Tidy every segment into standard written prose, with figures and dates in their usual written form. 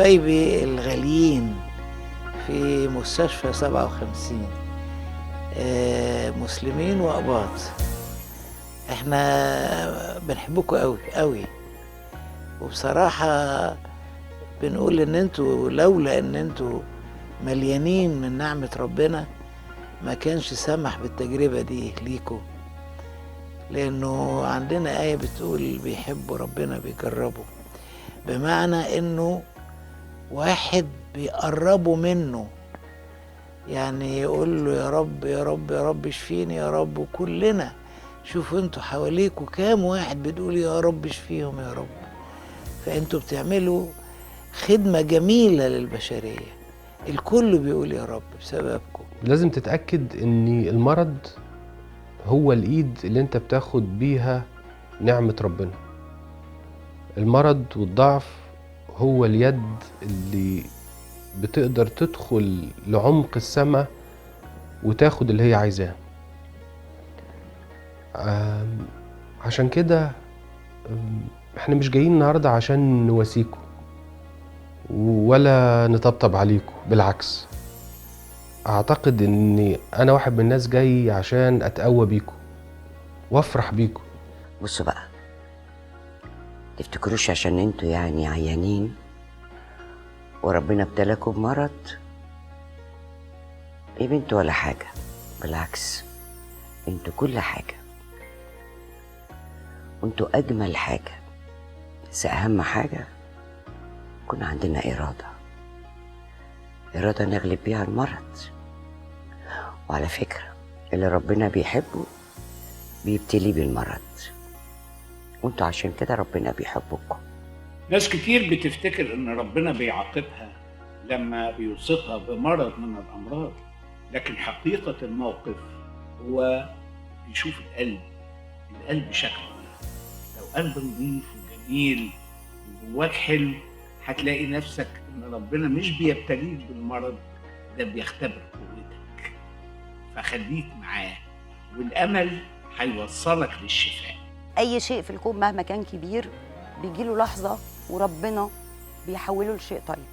حبايبي الغاليين في مستشفى 57، مسلمين وأقباط، احنا بنحبكم قوي قوي. وبصراحة بنقول ان انتوا لولا ان انتوا مليانين من نعمة ربنا ما كانش سمح بالتجربة دي ليكوا، لانه عندنا آية بتقول بيحبوا ربنا بيجربوا، بمعنى انه واحد بيقربوا منه، يعني يقول له يا رب يا رب يا رب اشفيني يا رب. وكلنا شوفوا انتوا حواليكوا كام واحد بتقول يا رب اشفيهم يا رب. فانتوا بتعملوا خدمة جميلة للبشرية، الكل بيقول يا رب بسببكم. لازم تتأكد ان المرض هو الايد اللي انت بتاخد بيها نعمة ربنا. المرض والضعف هو اليد اللي بتقدر تدخل لعمق السماء وتاخد اللي هي عايزاه. عشان كده احنا مش جايين النهاردة عشان نواسيكم ولا نطبطب عليكم، بالعكس. اعتقد اني انا واحد من الناس جاي عشان اتقوى بيكم وافرح بيكم. بصوا بقى، تفتكروش عشان انتوا يعني عيانين وربنا ابتلاكوا بمرض يا بنتوا ولا حاجة، بالعكس انتوا كل حاجة وانتوا أجمل حاجة. بس أهم حاجة يكون عندنا إرادة نغلب بيها المرض. وعلى فكرة اللي ربنا بيحبه بيبتلي بالمرض، وانتوا عشان كده ربنا بيحبكم. ناس كتير بتفتكر ان ربنا بيعاقبها لما بيوصفها بمرض من الامراض، لكن حقيقة الموقف هو بيشوف القلب شكله ايه. لو قلب نظيف وجميل وجواك حلو هتلاقي نفسك ان ربنا مش بيبتليك بالمرض، ده بيختبر قوتك. فخليك معاه والامل هيوصلك للشفاء. اي شيء في الكون مهما كان كبير بيجيله لحظه وربنا بيحوله لشيء طيب.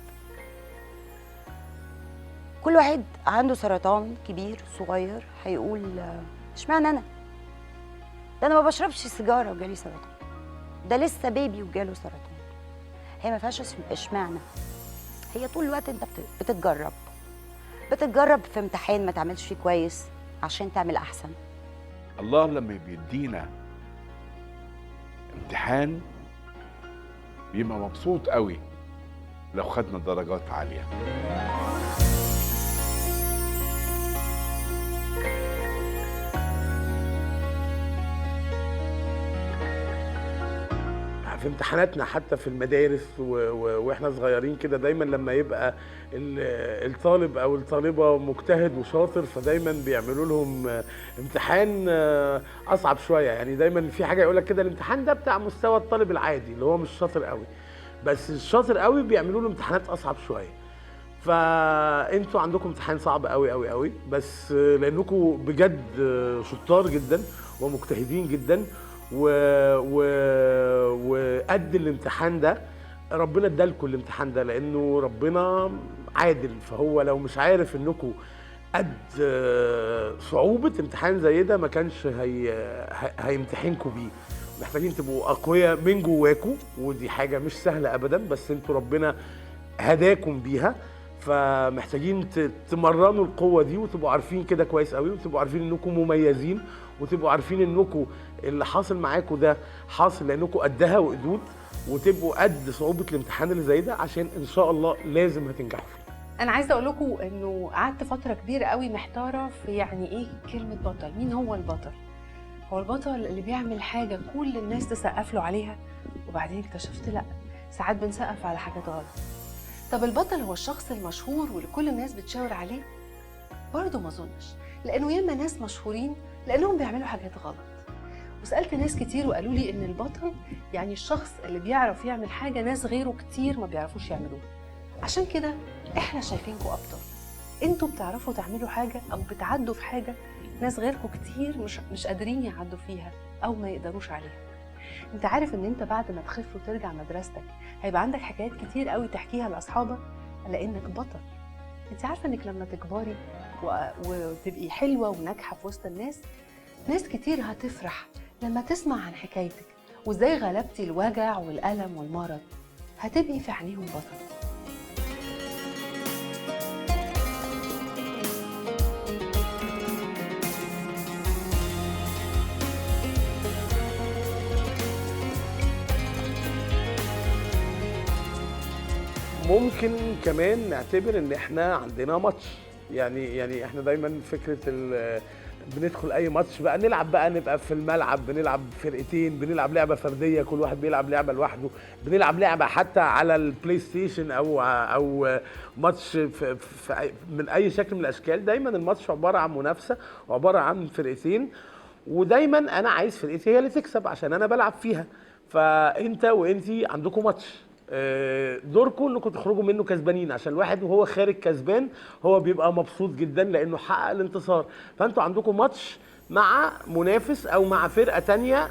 كل واحد عنده سرطان كبير صغير هيقول اشمعنى انا؟ ده انا ما بشربش سيجاره وجالي سرطان، ده لسه بيبي وجاله سرطان. هي ما فيهاش اشمعنى، هي طول الوقت انت بتتجرب في امتحان ما تعملش فيه كويس عشان تعمل احسن. الله لما بيدينا امتحان بيبقى مبسوط قوي لو خدنا درجات عالية. في امتحاناتنا حتى في المدارس واحنا صغيرين كده، دايما لما يبقى الطالب او الطالبه مجتهد وشاطر فدايما بيعملوا لهم امتحان اصعب شويه. يعني دايما في حاجه يقول لك كده الامتحان ده بتاع مستوى الطالب العادي اللي هو مش شاطر قوي، بس الشاطر قوي بيعملوا له امتحانات اصعب شويه. فانتوا عندكم امتحان صعب قوي قوي قوي، بس لانكم بجد شطار جدا ومجتهدين جدا وقد الامتحان ده. ربنا ادالكم الامتحان ده لانه ربنا عادل، فهو لو مش عارف انكم قد صعوبة امتحان زي ده ما كانش هيمتحنكم بيه. محتاجين تبقوا اقوياء من جواكم، ودي حاجة مش سهلة ابدا، بس انتوا ربنا هداكم بيها. فمحتاجين تمرنوا القوة دي وتبقوا عارفين كده كويس قوي، وتبقوا عارفين انكم مميزين، وتبقوا عارفين انكم اللي حاصل معاكم ده حاصل لانكم قدها وقدود، وتبقوا قد صعوبة الامتحان اللي زي ده عشان ان شاء الله لازم هتنجحوا فيه. انا عايزه اقول لكم انه قعدت فتره كبيره قوي محتاره في يعني ايه كلمه بطل. مين هو البطل؟ هو البطل اللي بيعمل حاجه كل الناس تسقف له عليها، وبعدين اكتشفت لا، ساعات بنسقف على حاجات غلط. طب البطل هو الشخص المشهور واللي كل الناس بتشاور عليه؟ برضه ما اظنش، لانه ياما ناس مشهورين لانهم بيعملوا حاجات غلط. وسالت ناس كتير وقالوا لي ان البطل يعني الشخص اللي بيعرف يعمل حاجه ناس غيره كتير ما بيعرفوش يعملوها. عشان كده احنا شايفينكم ابطال، انتوا بتعرفوا تعملوا حاجه او بتعدوا في حاجه ناس غيركم كتير مش قادرين يعدوا فيها او ما يقدروش عليها. انت عارف ان انت بعد ما تخف وترجع مدرستك هيبقى عندك حكايات كتير قوي تحكيها لاصحابك لانك بطل. انت عارفه انك لما تكبري وتبقي حلوه وناجحه في وسط الناس، ناس كتير هتفرح لما تسمع عن حكايتك وازاي غلبتي الوجع والألم والمرض. هتبقي في عينيهم بطل. ممكن كمان نعتبر ان احنا عندنا ماتش، يعني احنا دايما فكره بندخل اي ماتش بقى نلعب، بقى نبقى في الملعب بنلعب فرقتين، بنلعب لعبه فرديه كل واحد بيلعب لعبه لوحده، بنلعب لعبه حتى على البلاي ستيشن او ماتش من اي شكل من الاشكال. دايما الماتش عباره عن منافسه وعباره عن فرقتين، ودايما انا عايز فرقتي هي اللي تكسب عشان انا بلعب فيها. فانت وانتي عندكم ماتش، دوركم انكم تخرجوا منه كسبانين، عشان الواحد وهو خارج كسبان هو بيبقى مبسوط جدا لانه حقق الانتصار. فانتوا عندكم ماتش مع منافس او مع فرقه تانية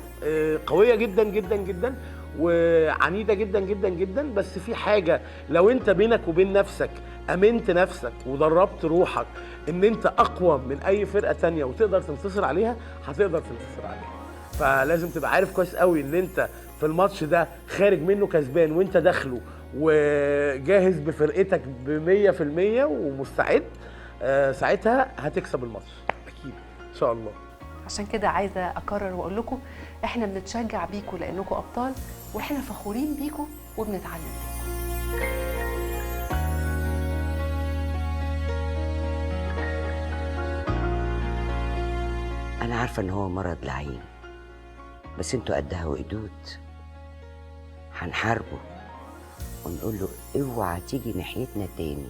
قويه جدا جدا جدا وعنيده جدا جدا جدا. بس في حاجه، لو انت بينك وبين نفسك امنت نفسك ودربت روحك ان انت اقوى من اي فرقه تانية وتقدر تنتصر عليها، هتقدر تنتصر عليها. فلازم تبقى عارف كويس قوي ان انت في الماتش ده خارج منه كسبان وانت داخله وجاهز بفرقتك ب100% ومستعد، ساعتها هتكسب الماتش اكيد ان شاء الله. عشان كده عايزه اكرر واقول لكم احنا بنتشجع بيكم لانكم ابطال، واحنا فخورين بيكم وبنتعلم بيكم. انا عارفه ان هو مرض لعين، بس انتوا قدها وقدود. هنحاربه ونقول له اوعى تيجي ناحيتنا تاني.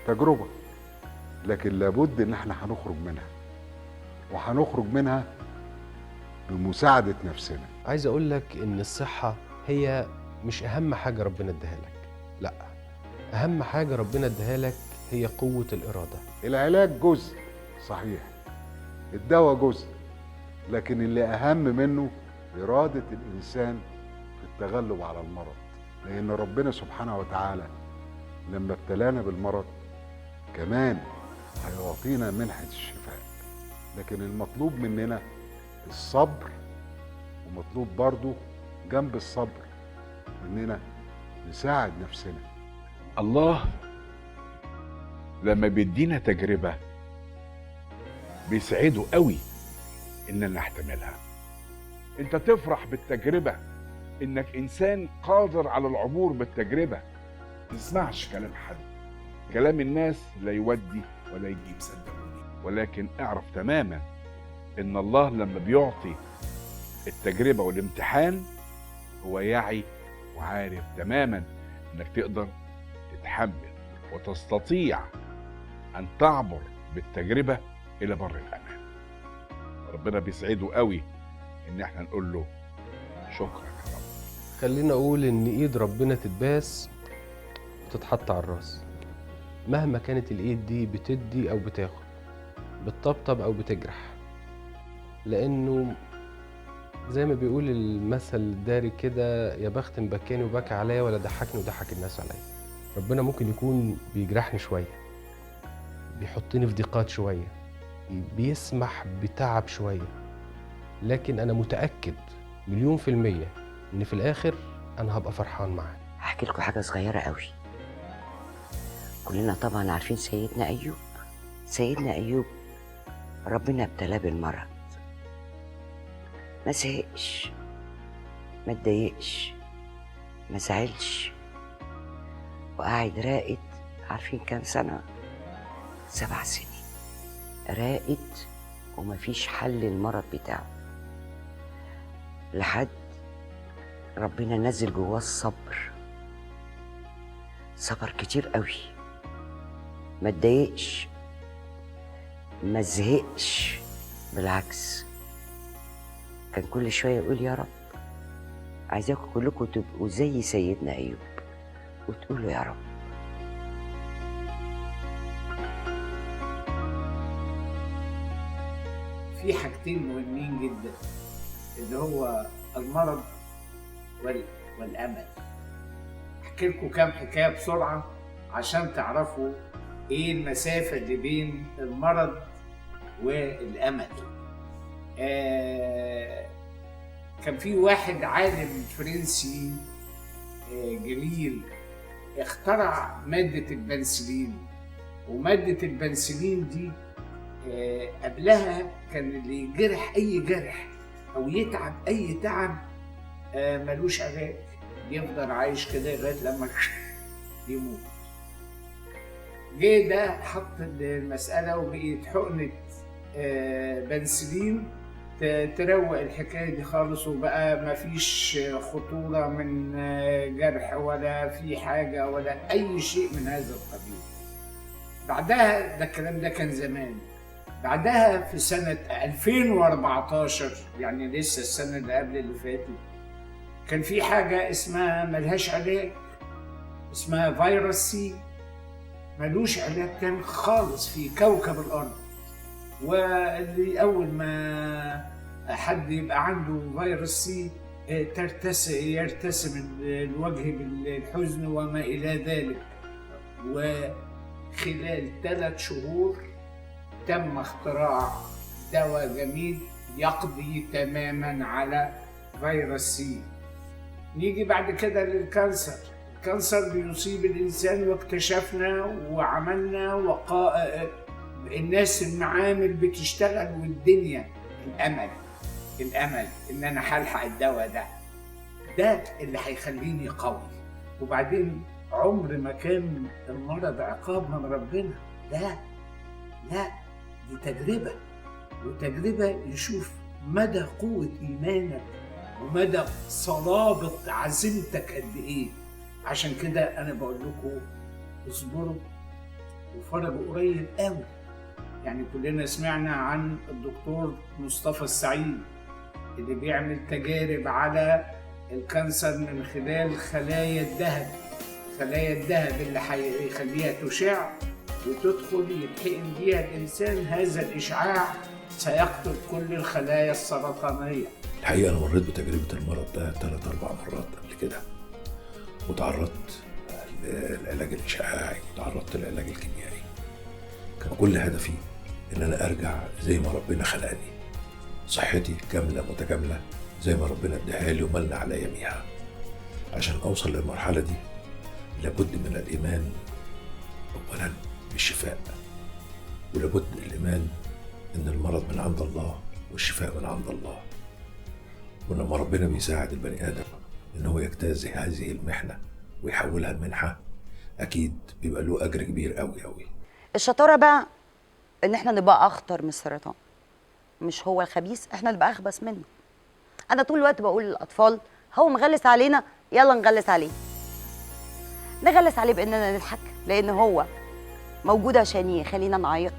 تجربة، لكن لابد ان احنا هنخرج منها، وهنخرج منها بمساعدة نفسنا. عايز اقول لك ان الصحة هي مش اهم حاجة ربنا اداها لك، لا، اهم حاجة ربنا اداها لك هي قوة الارادة. العلاج جزء صحيح، الدواء جزء، لكن اللي اهم منه إرادة الإنسان في التغلب على المرض. لأن ربنا سبحانه وتعالى لما ابتلانا بالمرض كمان هيعطينا منحة الشفاء، لكن المطلوب مننا الصبر، ومطلوب برضو جنب الصبر إننا نساعد نفسنا. الله لما بيدينا تجربة بيسعده قوي إننا نحتملها. انت تفرح بالتجربة، انك انسان قادر على العبور بالتجربة. ما تسمعش كلام حد، كلام الناس لا يودي ولا يجيب صدقوني، ولكن اعرف تماما ان الله لما بيعطي التجربة والامتحان هو يعي وعارف تماما انك تقدر تتحمل وتستطيع ان تعبر بالتجربة الى بر الامان. ربنا بيسعده قوي ان احنا نقول له شكرا يا رب. خلينا اقول ان ايد ربنا تتباس وتتحط على الراس، مهما كانت الايد دي بتدي او بتاخد، بتطبطب او بتجرح، لانه زي ما بيقول المثل الداري كده، يا بخت مبكاني وبكى عليا ولا ضحكني وضحك الناس عليا. ربنا ممكن يكون بيجرحني شويه، بيحطني في ضيقات شويه، بيسمح بتعب شويه، لكن انا متاكد 1,000,000% ان في الاخر انا هبقى فرحان معاه. هحكي لكم حاجه صغيره قوي. كلنا طبعا عارفين سيدنا ايوب. سيدنا ايوب ربنا ابتلاه بالمرض، ما زهقش، ما اتضايقش، ما زعلش، وقاعد راقد. عارفين كام سنه؟ 7 سنين راقد ومفيش حل للمرض بتاعه، لحد ربنا نزل جواه الصبر. صبر كتير قوي، ما اتضايقش، ما زهقش، بالعكس كان كل شويه يقول يا رب عايزاكم كلكم تبقوا زي سيدنا ايوب وتقولوا يا رب. في حاجتين مهمين جدا، اللي هو المرض والأمل. أحكي لكم كام حكاية بسرعة عشان تعرفوا إيه المسافة اللي بين المرض والأمل. كان في واحد عالم فرنسي جميل اخترع مادة البنسلين، ومادة البنسلين دي قبلها كان اللي يجرح أي جرح أو يتعب أي تعب ملوش علاج، يفضل عايش كده لغاية لما يموت. جه ده حط المسألة وبقيت حقنة بنسلين تروق الحكاية دي خالص، وبقى مفيش خطورة من جرح ولا في حاجة ولا أي شيء من هذا القبيل. بعدها ده الكلام ده كان زمان. بعدها في سنة 2014 يعني لسه السنة اللي قبل اللي فاتت كان في حاجة اسمها ملهاش علاج، اسمها فيروس سي، ملوش علاج تاني خالص في كوكب الأرض. واللي أول ما حد يبقى عنده فيروس سي يرتسم الوجه بالحزن وما إلى ذلك. وخلال 3 شهور تم اختراع دواء جميل يقضي تماما على فيروس سي. نيجي بعد كده للكانسر. الكانسر بيصيب الإنسان، واكتشفنا وعملنا الناس المعامل بتشتغل والدنيا. الأمل إن أنا هلحق الدواء ده اللي هيخليني قوي. وبعدين عمر ما كان المرض عقاب من ربنا، لا دي تجربة، وتجربة يشوف مدى قوة إيمانك ومدى صلابة عزيمتك قد إيه. عشان كده أنا بقول لكم اصبروا وفرجوا قريب قوي. يعني كلنا سمعنا عن الدكتور مصطفى السعيد اللي بيعمل تجارب على الكانسر من خلال خلايا الذهب اللي هيخليها تشع وتدخل يتحقن بيها الإنسان. هذا الإشعاع سيقتل كل الخلايا السرطانية. الحقيقة أنا مريت بتجربة المرض ده 3-4 مرات قبل كده، وتعرضت للعلاج الإشعاعي وتعرضت للعلاج الكيميائي. كان كل هدفي إن أنا أرجع زي ما ربنا خلقني، صحتي كاملة متكاملة زي ما ربنا اداها لي ومن عليا بيها. عشان أوصل للمرحلة دي لابد من الإيمان أولا بالشفاء، ولابد الإيمان إن المرض من عند الله والشفاء من عند الله. ولما ربنا بيساعد البني آدم إن هو يجتاز هذه المحنة ويحولها لمنحة، أكيد بيبقى له أجر كبير قوي قوي. الشطارة بقى إن إحنا نبقى أخطر من السرطان، مش هو الخبيث، إحنا نبقى أخبث منه. أنا طول الوقت بقول للأطفال هو مغلس علينا، يلا نغلس عليه. نغلس عليه بإننا نضحك لأن هو موجود عشان يخلينا نعيط.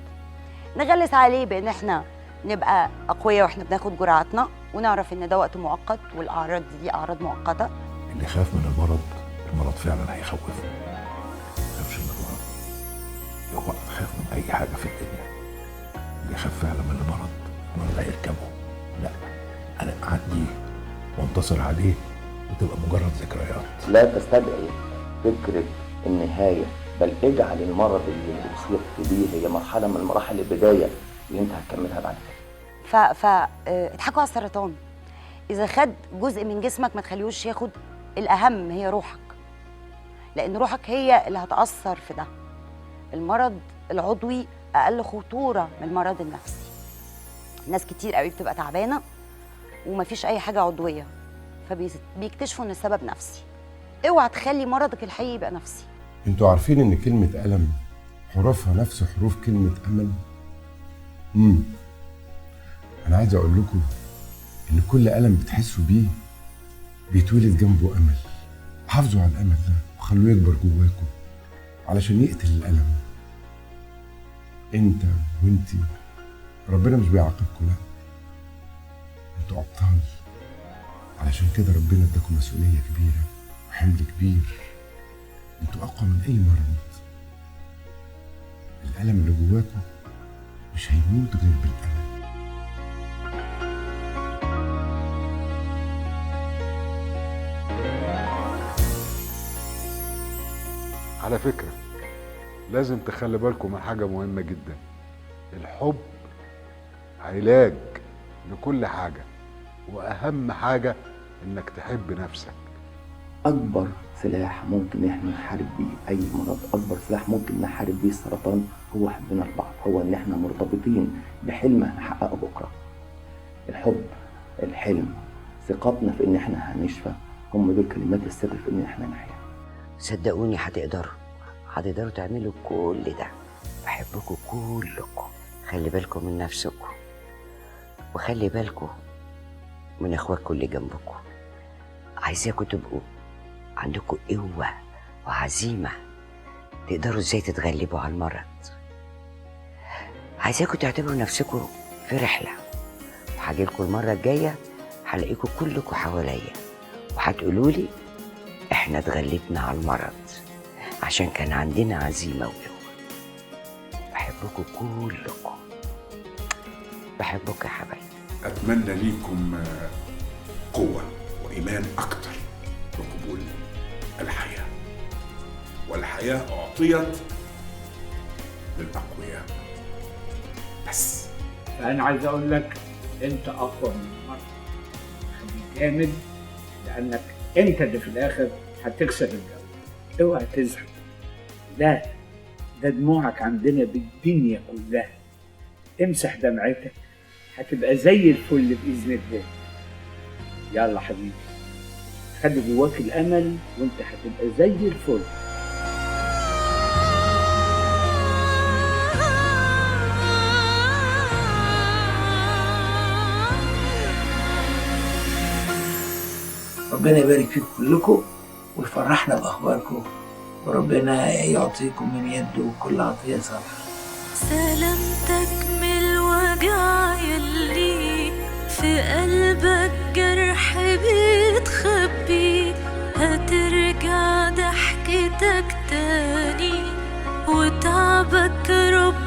نغلس عليه بإن إحنا نبقى أقوياء وإحنا بناخد جرعاتنا ونعرف إن ده وقت مؤقت والأعراض دي أعراض مؤقتة. اللي يخاف من المرض فعلا هيخوفه. ما يخافش من المرض، هو يخاف من أي حاجة في الدنيا. اللي يخاف فعلا من المرض هيركبه. لا، أنا أعديه وانتصر عليه وتبقى مجرد ذكريات. لا تستدعي فكرة النهاية، بل اجعل المرض اللي أصبت بيه هي مرحلة من مراحل البداية اللي أنت هتكملها بعد كده. اضحكوا على السرطان. إذا خد جزء من جسمك ما تخليهوش ياخد الأهم، هي روحك، لأن روحك هي اللي هتأثر في ده. المرض العضوي أقل خطورة من المرض النفسي. ناس كتير قوي بتبقى تعبانة ومفيش أي حاجة عضوية، فبيكتشفوا إن السبب نفسي. اوعى تخلي مرضك الحقيقي يبقى نفسي. انتوا عارفين ان كلمة ألم حروفها نفس حروف كلمة أمل؟ أنا عايز أقول لكم إن كل ألم بتحسوا بيه بيتولد جنبه أمل. حافظوا على الأمل ده وخلوه يكبر جواكم علشان يقتل الألم. أنت وأنتي ربنا مش بيعاقبكم، لا، أنتوا أبطال. علشان كده ربنا اداكم مسؤولية كبيرة وحمل كبير. أنتوا أقوى من أي مرض. الألم اللي جواكم مش هيموت غير بالألم. على فكرة لازم تخلي بالكم من حاجة مهمة جدا، الحب علاج لكل حاجة، وأهم حاجة إنك تحب نفسك. اكبر سلاح ممكن احنا نحارب بيه اي مرض، اكبر سلاح ممكن نحارب بيه السرطان هو حبنا لبعض، هو ان احنا مرتبطين بحلم هنحققه بكره. الحب، الحلم، ثقتنا في ان احنا هنشفى، هم دول كلمات السر في ان احنا نحيا. صدقوني هتقدروا تعملوا كل ده. بحبكم كلكم. خلي بالكم من نفسكم، وخلي بالكم من اخواتكم اللي جنبكم. عايزاكم تبقوا عندكم قوة وعزيمة تقدروا ازاي تتغلبوا على المرض. عايزاكم تعتبروا نفسكم في رحلة، وهجيلكم المرة الجاية هلاقيكم كلكم حواليا، وهتقولوا لي احنا اتغلبنا على المرض عشان كان عندنا عزيمة وقوة. بحبكم كلكم. بحبك يا حبايبي. أتمنى ليكم قوة وإيمان أكتر بقبول الحياة، والحياة أعطيت للأقوياء بس. فأنا عايز أقول لك أنت أقوى من المرض، خليك جامد، لأنك أنت اللي في الآخر هتكسب الجو. اوعى تزعل، ده دموعك عندنا بالدنيا كلها. امسح دمعتك، هتبقى زي الفل بإذن الله. يلا حبيبي، خلي جواك الأمل وأنت هتبقى زي الفل. ربنا يبارك فيكم كلكم ويفرحنا بأخباركم، وربنا يعطيكم من يده كل عطية صالحة. سلامتك من الوجع يلي في قلبك جرح بتخبي، هترجع ضحكتك تاني وتعبك رب